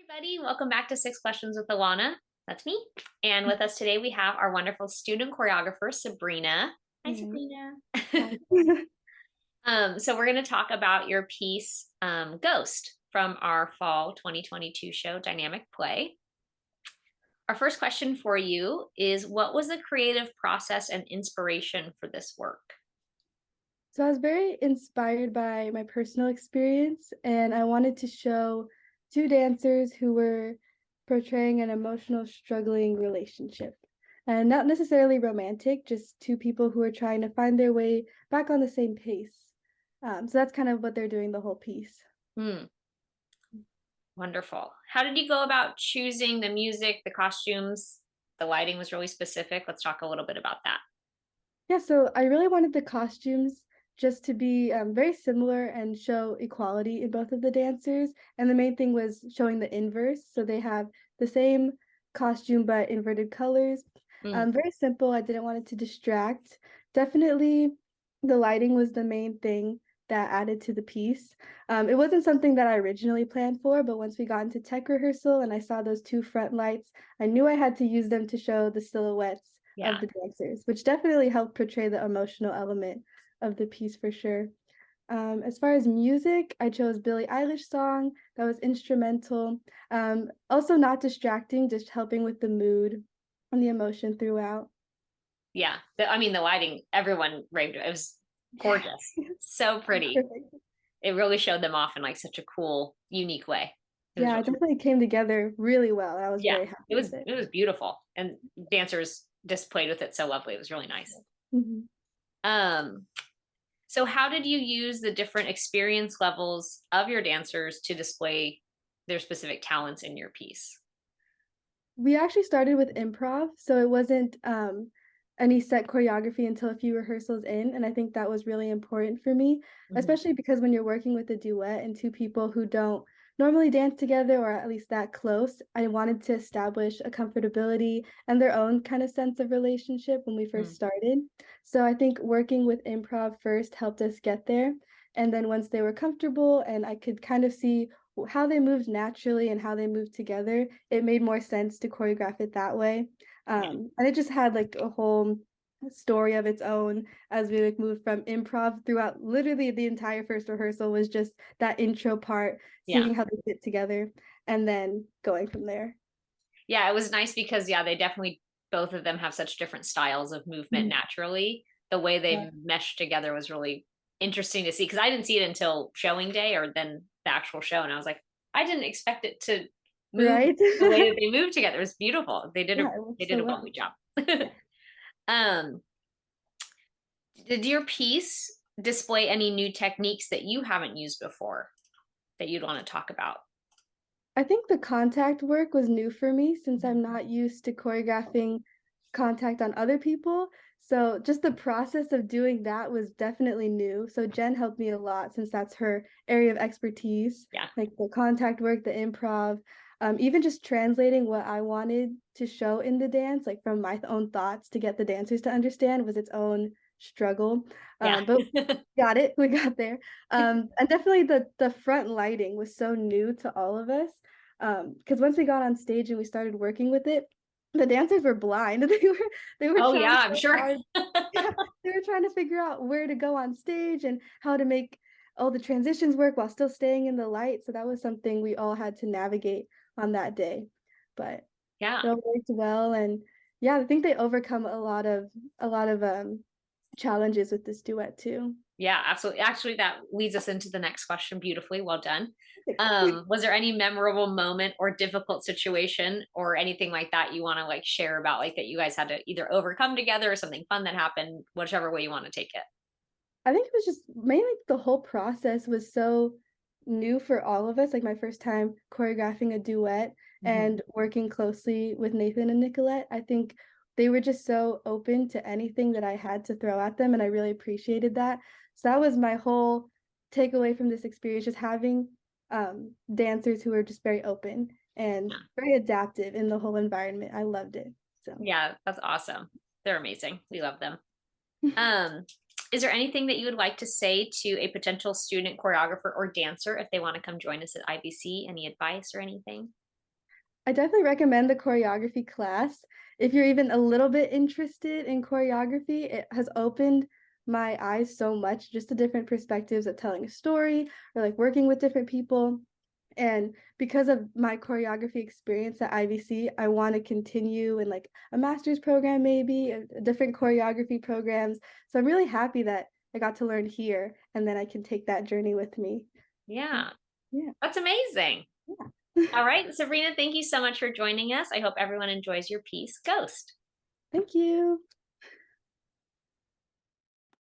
Everybody, welcome back to Six Questions with Alana. That's me. And with us today, we have our wonderful student choreographer, Sabrina. Hi, Yeah. Sabrina. Hi. So we're going to talk about your piece, Ghost, from our fall 2022 show, Dynamic Play. Our first question for you is, what was the creative process and inspiration for this work? So I was very inspired by my personal experience, and I wanted to show two dancers who were portraying an emotional, struggling relationship. And not necessarily romantic, just two people who are trying to find their way back on the same pace. So that's kind of what they're doing the whole piece. Wonderful. How did you go about choosing the music, the costumes? The lighting was really specific. Let's talk a little bit about that. Yeah, so I really wanted the costumes just to be very similar and show equality in both of the dancers. And the main thing was showing the inverse. So they have the same costume but inverted colors. Very simple. I didn't want it to distract. Definitely the lighting was the main thing that added to the piece. It wasn't something that I originally planned for, but once we got into tech rehearsal and I saw those two front lights, I knew I had to use them to show the silhouettes of Yeah. the dancers, which definitely helped portray the emotional element of the piece for sure. As far as music, I chose Billie Eilish song that was instrumental. Also not distracting, just helping with the mood and the emotion throughout. Yeah. The lighting, everyone raved it. It was gorgeous. So pretty. Perfect. It really showed them off in like such a cool, unique way. It was Yeah, it really, definitely came together really well. I was yeah, very happy it was with it. it was beautiful. And dancers just played with it so lovely. It was really nice. Mhm. Um, so how did you use the different experience levels of your dancers to display their specific talents in your piece? We actually started with improv, so it wasn't any set choreography until a few rehearsals in, and I think that was really important for me, Mhm. especially because when you're working with a duet and two people who don't normally dance together or at least that close, I wanted to establish a comfortability and their own kind of sense of relationship when we first Mm. started. So I think working with improv first helped us get there, and then once they were comfortable and I could kind of see how they moved naturally and how they moved together, it made more sense to choreograph it that way. Yeah. And it just had like a whole story of its own as we like moved from improv throughout literally the entire first rehearsal was just that intro part, Yeah. seeing how they fit together, and then going from there. Yeah, it was nice because yeah, they definitely both of them have such different styles of movement Mhm. naturally. The way they Yeah. meshed together was really interesting to see because I didn't see it until showing day or then the actual show, and I was like, I didn't expect it to move Right? the way that they moved together. It was beautiful. They did a Yeah, it worked they did so a well. lovely job. Yeah. um, did your piece display any new techniques that you haven't used before that you'd want to talk about? I think the contact work was new for me since I'm not used to choreographing contact on other people. So just the process of doing that was definitely new. So Jen helped me a lot since that's her area of expertise, Yeah. like the contact work, the improv, even just translating what I wanted to show in the dance, like from my own thoughts to get the dancers to understand was its own struggle. Yeah. But got it, we got there. And definitely the front lighting was so new to all of us. Because once we got on stage and we started working with it, the dancers were blind. They were Oh trying yeah, I'm so sure. hard. Yeah, they were trying to figure out where to go on stage and how to make all the transitions work while still staying in the light. So that was something we all had to navigate on that day. But Yeah. it all worked well, and yeah, I think they overcome a lot of challenges with this duet too. Yeah, absolutely. Actually, that leads us into the next question beautifully. Well done. Was there any memorable moment or difficult situation or anything like that you want to like share about, like that you guys had to either overcome together or something fun that happened, whichever way you want to take it? I think it was just mainly the whole process was so new for all of us. Like my first time choreographing a duet Mhm. and working closely with Nathan and Nicolette. I think they were just so open to anything that I had to throw at them, and I really appreciated that. So that was my whole takeaway from this experience, just having dancers who are just very open and Yeah. very adaptive in the whole environment. I loved it. So Yeah, that's awesome. They're amazing. We love them. Um, is there anything that you would like to say to a potential student choreographer or dancer if they want to come join us at IBC? Any advice or anything? I definitely recommend the choreography class. If you're even a little bit interested in choreography, it has opened my eyes so much just to different perspectives of telling a story or like working with different people. And because of my choreography experience at IVC, I want to continue in like a master's program, maybe different choreography programs. So I'm really happy that I got to learn here and then I can take that journey with me. Yeah, Yeah. that's amazing. Yeah. All right, Sabrina, thank you so much for joining us. I hope everyone enjoys your piece, Ghost. Thank you.